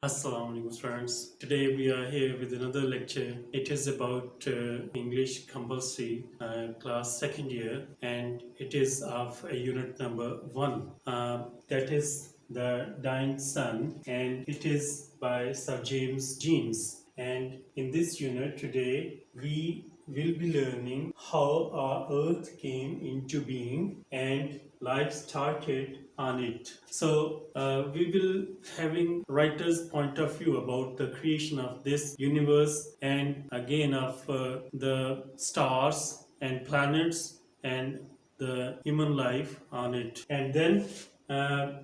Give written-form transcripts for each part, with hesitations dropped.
Assalamu alaikum students. Today we are here with another lecture. It is about English compulsory class second year, and it is of unit number 1. That is the dying sun, and it is by Sir James Jeans. And in this unit today we will be learning how our earth came into being and life started on it. So we will having writer's point of view about the creation of this universe and again of the stars and planets and the human life on it. And then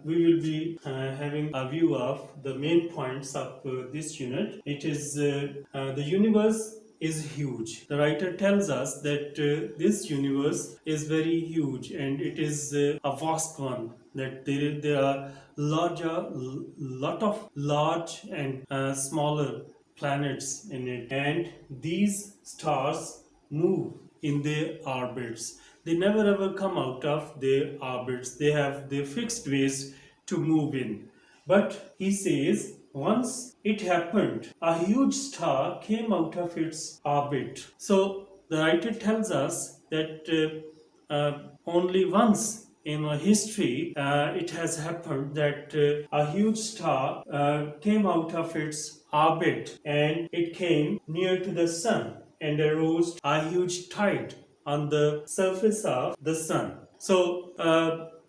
we will be having a view of the main points of this unit. It is the universe is huge. The writer tells us that this universe is very huge and it is a vast one. That there are lot of large and smaller planets in it, and these stars move in their orbits. They never ever come out of their orbits. They have their fixed ways to move in. But he says once it happened, a huge star came out of its orbit. So the writer tells us that only once in history it has happened that a huge star came out of its orbit and it came near to the sun and arose a huge tide on the surface of the sun. So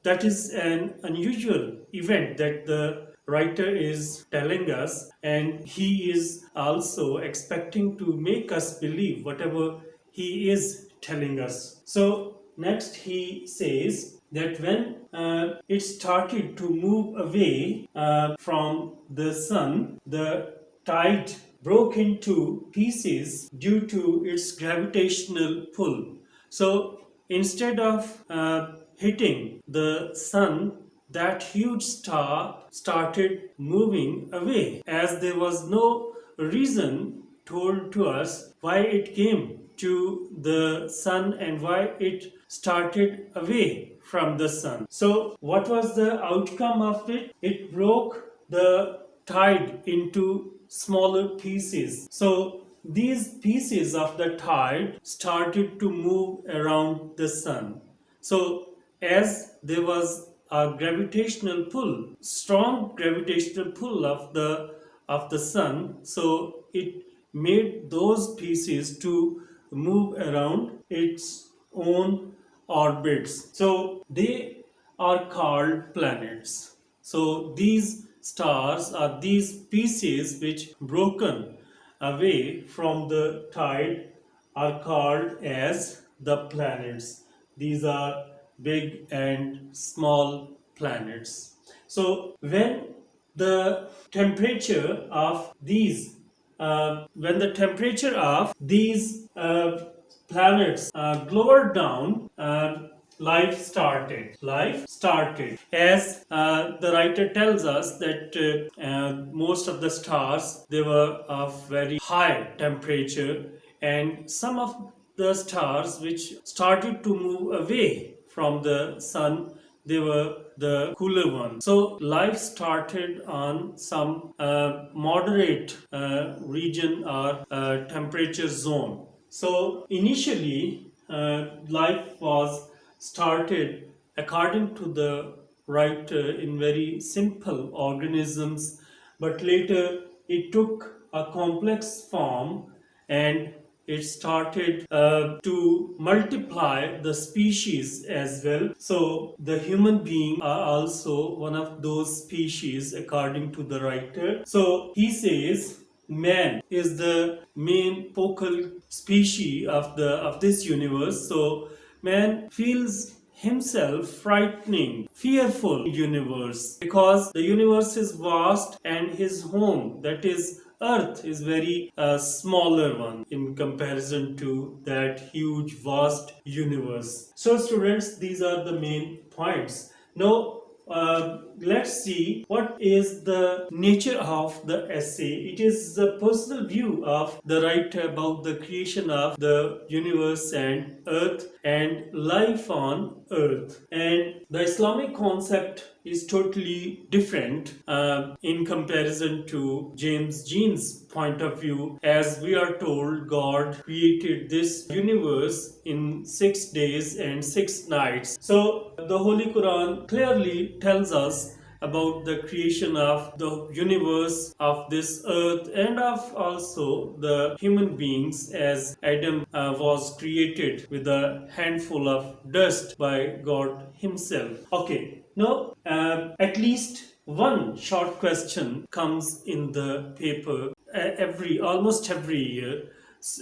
that is an unusual event that the writer is telling us, and he is also expecting to make us believe whatever he is telling us. So next he says that when it started to move away from the sun, the tide broke into pieces due to its gravitational pull. So instead of hitting the sun, that huge star started moving away, as there was no reason told to us why it came to the sun and why it started away from the sun. So what was the outcome of it? It broke the tide into smaller pieces. So these pieces of the tide started to move around the sun. So as there was a gravitational pull, strong gravitational pull of the sun, so it made those pieces to move around its own orbits. So they are called planets. So these stars are these pieces which broken away from the tide are called as the planets. These are big and small planets. So when the temperature of these planets lowered down, life started. As the writer tells us that most of the stars, they were of very high temperature, and some of the stars which started to move away from the sun, they were the cooler ones. So life started on some moderate region or temperature zone. So initially life was started according to the writer in very simple organisms, but later it took a complex form and it started to multiply the species as well. So the human being are also one of those species according to the writer. So he says man is the main focal species of this universe. So man feels himself frightening, fearful universe, because the universe is vast and his home, that is Earth, is very smaller one in comparison to that huge vast universe. So students, these are the main points. Now let's see what is the nature of the essay. It is the personal view of the writer about the creation of the universe and earth and life on earth. And the Islamic concept is totally different in comparison to James Jean's point of view. As we are told, God created this universe in 6 days and 6 nights. So the Holy Quran clearly tells us about the creation of the universe, of this earth, and of also the human beings, as Adam was created with a handful of dust by God Himself. Okay, now at least one short question comes in the paper almost every year,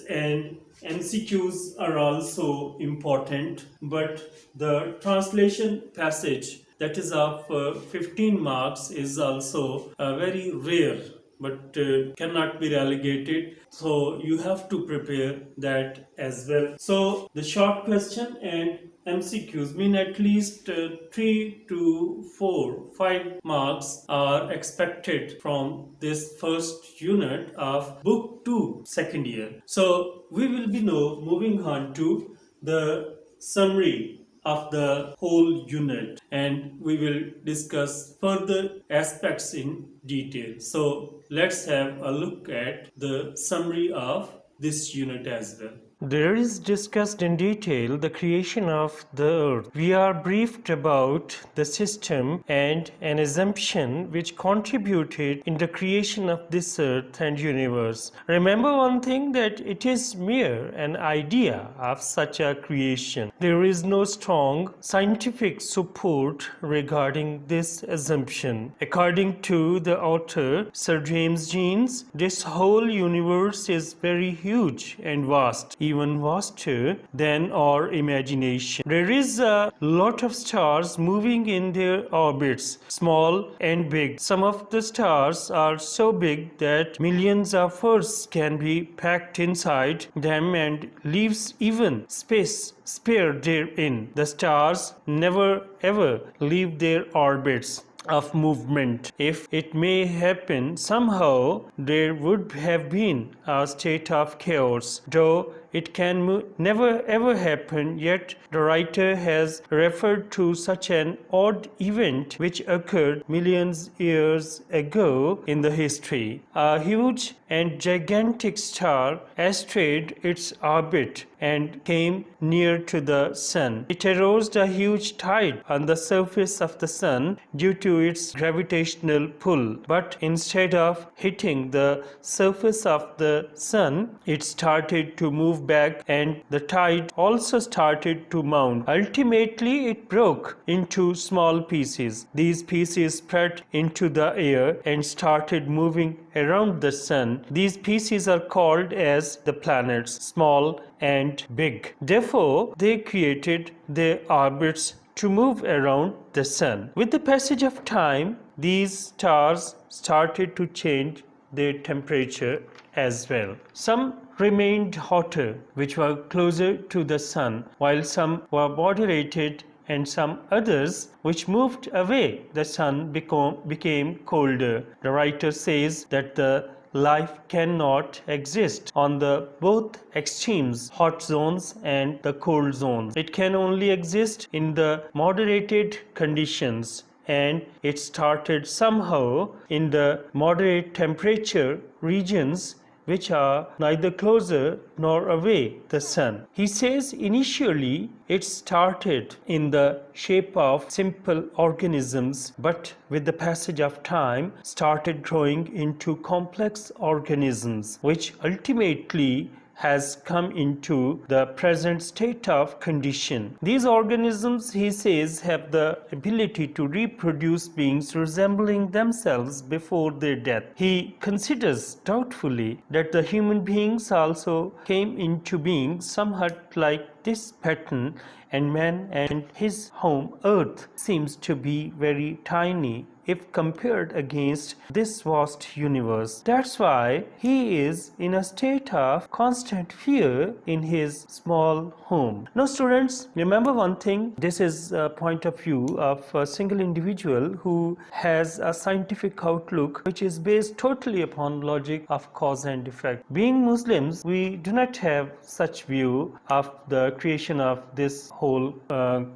and MCQs are also important, but the translation passage that is of 15 marks is also very rare, but cannot be relegated. So you have to prepare that as well. So the short question and MCQs mean at least 3 to 4, 5 marks are expected from this first unit of Book 2, second year. So we will be now moving on to the summary of the whole unit, and we will discuss further aspects in detail. So let's have a look at the summary of this unit as well. There is discussed in detail the creation of the earth. We are briefed about the system and an assumption which contributed in the creation of this earth and universe. Remember one thing, that it is mere an idea of such a creation. There is no strong scientific support regarding this assumption. According to the author Sir James Jeans, this whole universe is very huge and vast, even vaster than our imagination. There is a lot of stars moving in their orbits, small and big. Some of the stars are so big that millions of Earths can be packed inside them and leaves even space spare therein. The stars never ever leave their orbits of movement. If it may happen, somehow there would have been a state of chaos, though it can never ever happen, yet the writer has referred to such an odd event which occurred millions years ago in the history. A huge and gigantic star astrayed its orbit and came near to the sun. It aroused a huge tide on the surface of the sun due to its gravitational pull, but instead of hitting the surface of the sun, it started to move back, and the tide also started to mount. Ultimately, it broke into small pieces. These pieces spread into the air and started moving around the sun. These pieces are called as the planets, small and big. Therefore, they created their orbits to move around the sun. With the passage of time, these stars started to change their temperature as well. Some remained hotter, which were closer to the sun, while some were moderated, and some others which moved away the sun became colder. The writer says that the life cannot exist on the both extremes, hot zones and the cold zones. It can only exist in the moderated conditions, and it started somehow in the moderate temperature regions, which are neither closer nor away the sun. He says initially it started in the shape of simple organisms, but with the passage of time started growing into complex organisms, which ultimately has come into the present state of condition. These organisms, he says, have the ability to reproduce beings resembling themselves before their death. He considers doubtfully that the human beings also came into being somewhat like this pattern, and man and his home earth seems to be very tiny if compared against this vast universe. That's why he is in a state of constant fear in his small home. Now students, remember one thing, this is a point of view of a single individual who has a scientific outlook which is based totally upon logic of cause and effect. Being Muslims, we do not have such view of the creation of this whole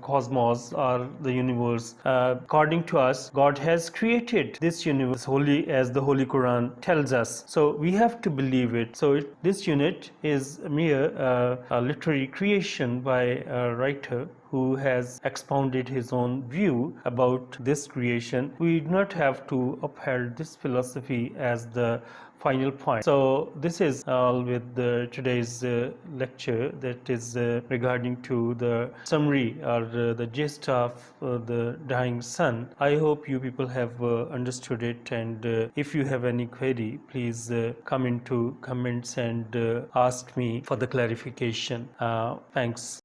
cosmos or the universe. According to us, God has created this universe wholly, as the Holy Quran tells us. So we have to believe it. So this unit is a mere a literary creation by a writer who has expounded his own view about this creation. We do not have to uphold this philosophy as the final point. So this is all with today's lecture, that is regarding to the summary or the gist of the dying sun. I hope you people have understood it, and if you have any query, please come into comments and ask me for the clarification. Thanks.